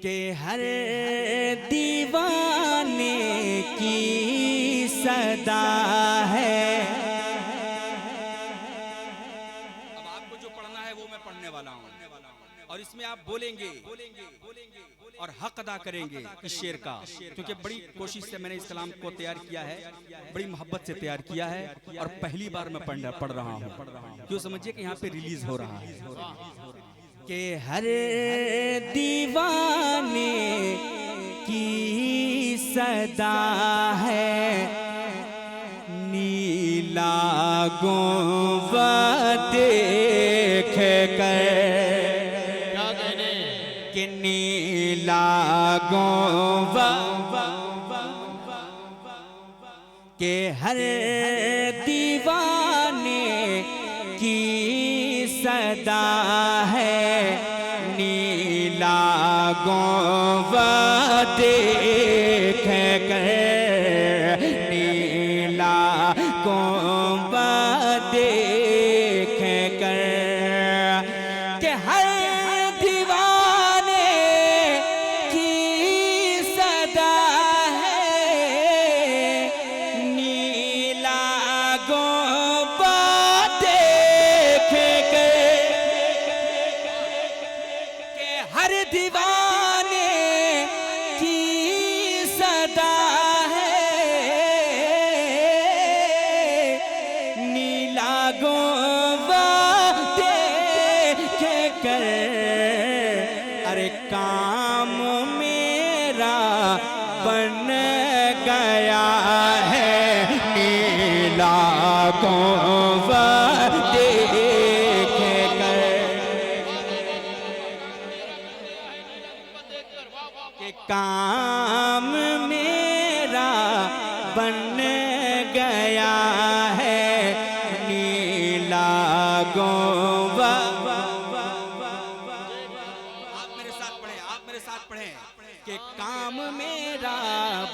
کہ ہر دیوانے کی صدا ہے۔ اب آپ کو جو پڑھنا ہے وہ میں پڑھنے والا ہوں، اور اس میں آپ بولیں گے اور حق ادا کریں گے اس شعر کا، کیونکہ بڑی کوشش سے میں نے اس کلام کو تیار کیا ہے، بڑی محبت سے تیار کیا ہے، اور پہلی بار میں پڑھ رہا ہوں، کیوں سمجھئے کہ یہاں پہ ریلیز ہو رہا ہے کہ ہر دیوانے کی صدا ہے، نیلا گنبد دیکھ کر، کہ نیلا گنبد، کہ ہر دیوانے کی صدا ہے، نیلا گنبد دیکھ کر، نیلا گنبد دیکھ کر، کہ ہر دیوانے کی صدا ہے، نیلا گنبد دیکھ کر، کہ ہر دیوانے کی صدا ہے، نیلا گنبد دیکھ کر، ارے کام میرا بن گیا ہے، نیلا گنبد دیکھ کر، کہ کام میرا بن گیا ہے، نیلا گنبد۔ آپ میرے ساتھ پڑھیں، آپ میرے ساتھ پڑھیں، کہ کام میرا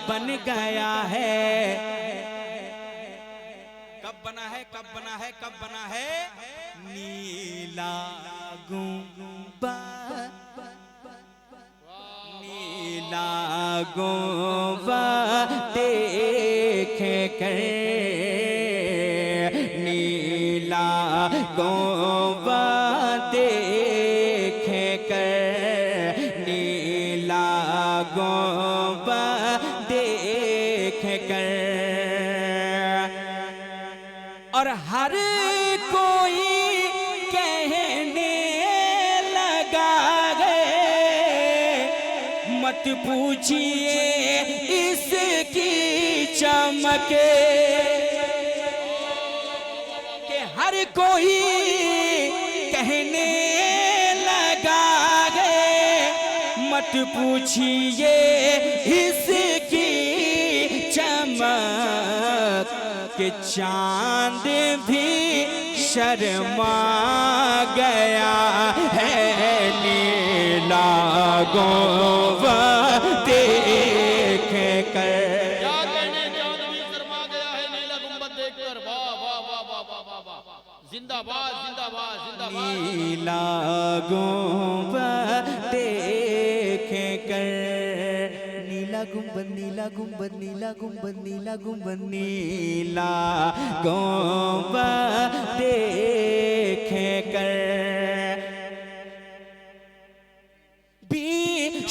بن گیا ہے، کب بنا ہے، کب بنا ہے، کب بنا ہے، نیلا گنبد، نیلا گنبد دیکھ کر، نیلا گنبد دیکھ کر، نیلا گنبد دیکھ کر، اور ہر کوئی کہنے لگا ہے، مت پوچھئے اس کی چمک، کہ ہر کوئی کہنے لگا ہے، مت پوچھئے اس کی چمک، کہ چاند بھی شرما گیا ہے، نیلا گنبد دیکھ کر، کیا کہنے، چاند بھی شرما گیا ہے نیلا گنبد دیکھ کر، واہ واہ واہ واہ واہ واہ، زندہ باد زندہ باد زندہ باد، نیلا گنبد دیکھ کر، نیلا گنبد، نیلا گنبد، نیلا گنبد، نیلا گنبد، نیلا گنبد دیکھ کر، بھی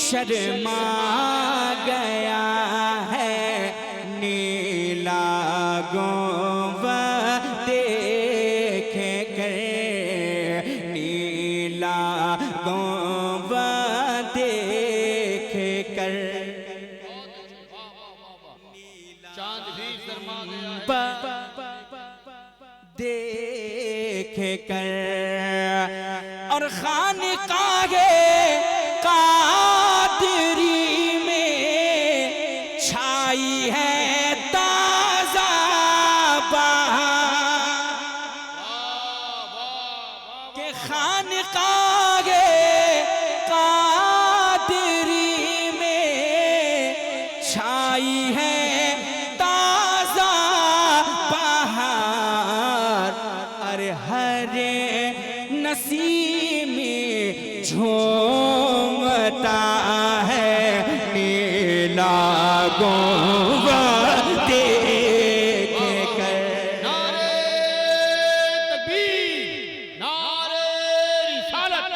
شرما گیا ہے، نیلا گنبد دیکھ کر، نیلا گنبد دیکھ کر، چاند بھی شرما گیا ہے، دیکھ کر، اور خانقاہ قادری میں چھائی ہے تازہ بہار، کہ خانقاہ قادری میں چھائی ہے تازہ بہار، ارے ہر نسیم جھومتا گنبد دیکھ کر. نعرہ تکبیر، نعرہ رسالت،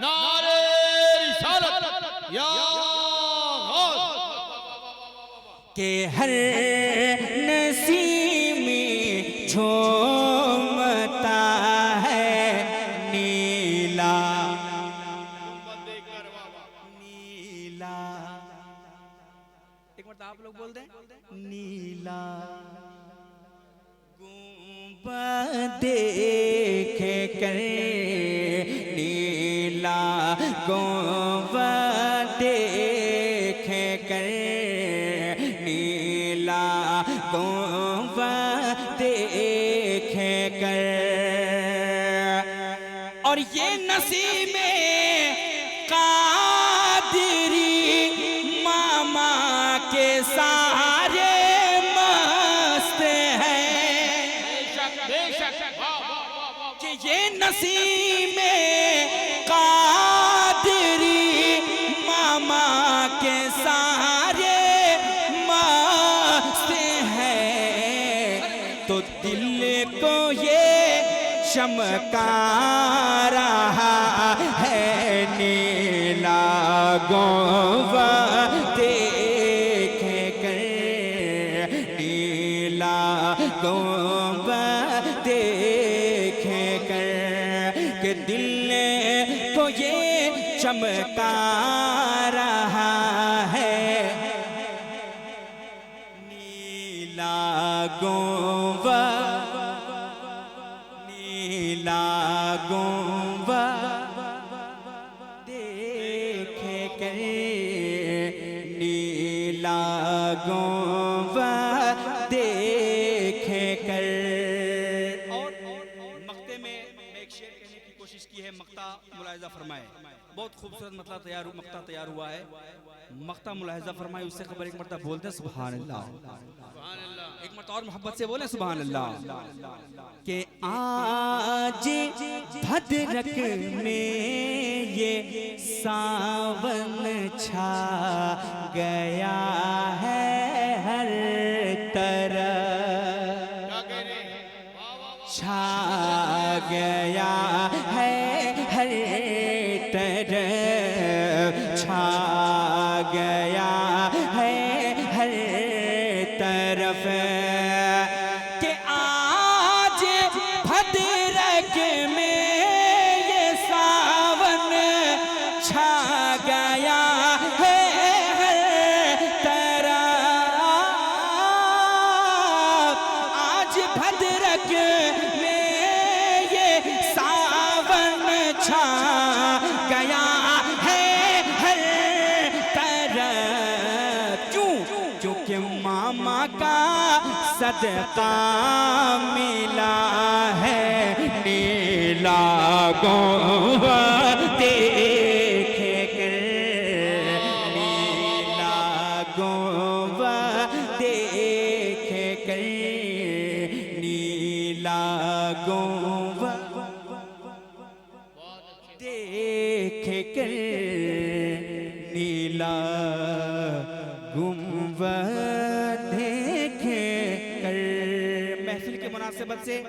نعرہ رسالت یا غوث. کہ ہر نسیمی جھومتا ہے نیلا نیلا. ایک مرتبہ آپ لوگ بول دیں نیلا گنبد دیکھ کر. نیلا گنبد دیکھ کر. نیلا گنبد دیکھ کر. اور یہ نسیم قادری ماما کے سارے مست ہیں. بے شک کہ یہ نسیم قادری ماما کے سارے مست ہیں. تو دل کو یہ چمکا رہا ہے نیلا گنبد دیکھ کر. نیلا گنبد دیکھ کر. کہ دل کو یہ چمکا رہا ہے نیلا گنبد. نیلا گنبد دیکھ کر. نیلا گنبد دیکھ کر. اور مقطع میں ایک شعر کہنے کی کوشش کی ہے. مقطع ملاحظہ فرمائے. بہت خوبصورت مقطع تیار ہوا ہے. مقطع ملاحظہ فرمائے. اس سے خبر ایک مرتبہ بولتے ہیں سبحان اللہ. ایک مرتبہ اور محبت سے بولیں سبحان اللہ. کہ آج بھدرک میں یہ ساون چھا گیا ہے ہر طرف. چھا گیا ہے ہر طرف. چھا گیا ہے ہر طرف. کہ آج بھدرک میں یہ ساون چھا گیا ہے ہر طرف. آج بھدرک میں یہ ساون چھا گیا ہے ہر طرف. کیونکہ ماما کا صدقہ ملا ہے نیلا گنبد دیکھ کر. نیلا گنبد دیکھ کر. نیلا گنبد دیکھ کر. نیلا گنبد دیکھ کر. محفل کے مناسبت سے